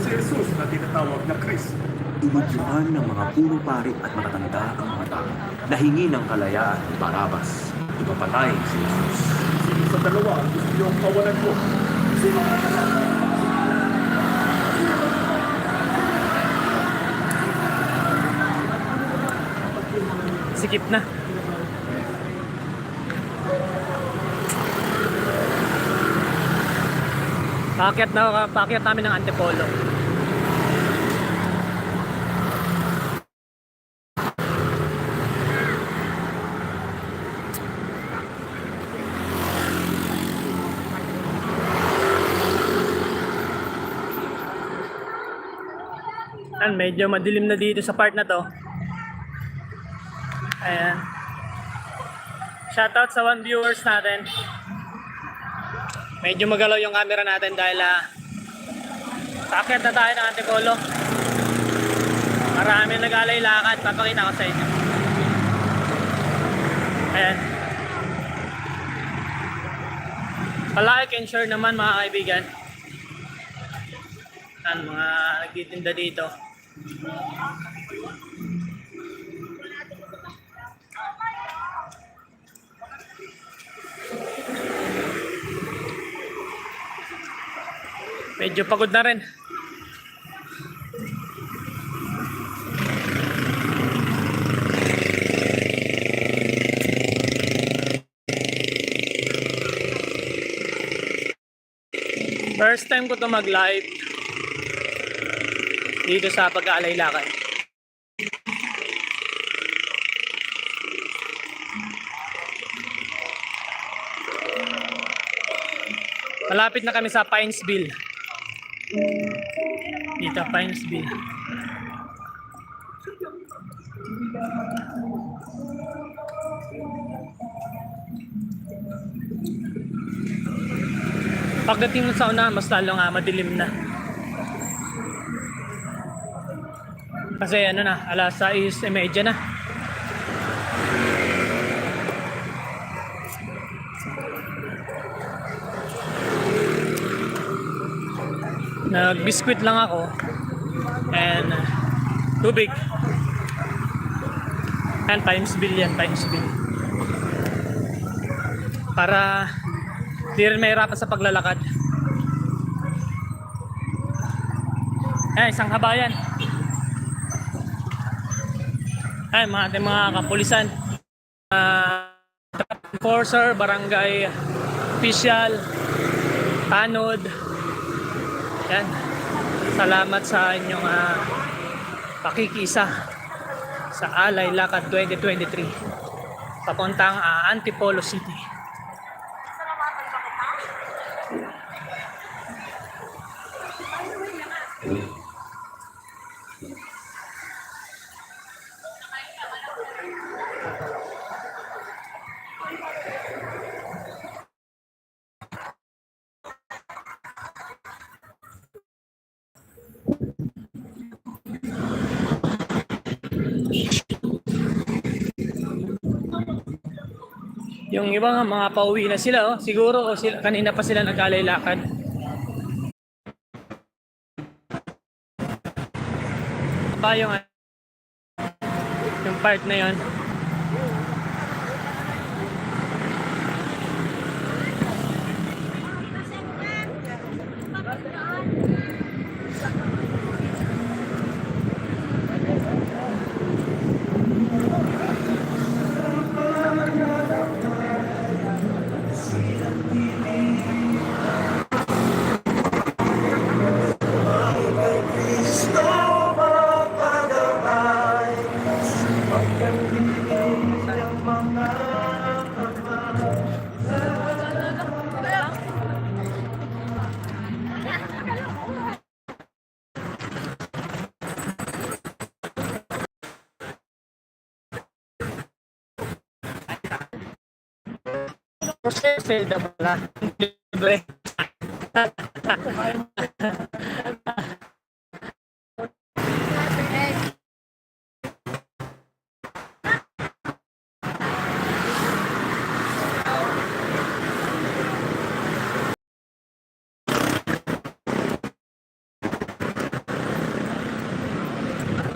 si Jesus na tinatawag na Kristo. Tinutluan ng mga puro pari at matatanda ang mga tao. Nahingi ng kalayaan ni Barabas. Ipapatay si Jesus. Sino sa dalawa ang gusto niyong kawalan ko? Sino ang Sikip na. Paakyat namin ng Antipolo. Medyo madilim na dito sa part na to. Ayan. Shoutout sa 1 viewers natin. Medyo magalaw yung camera natin dahil paakyat na tayo ng Antipolo. Marami nag-alay lakad. Papakita ko sa inyo. Ayan. Palike and share naman mga kaibigan. Ang mga nagtitinda dito. Medyo pagod na rin. First time ko to mag-live dito sa pag-aalay lakad. Malapit na kami sa Pinesville. Dito, Pinesville. Pagdating sa una, mas lalo nga madilim na. Kasi ano na, alas 6:30 na. Nag-biscuit lang ako and tubig. And Pinesville yan, Pinesville. Para di rin mahirapan sa paglalakad. Isang kabayan. Mga ating mga kapulisan. Traffic enforcer, barangay official, tanod. Yan. Salamat sa inyong pakikisa sa Alay Lakad 2023 papuntang Antipolo City. Yung iba nga mga pauwi na sila, siguro o sila, kanina pa sila nag-alay lakad. Pa yung part na yon. Kasi na libre.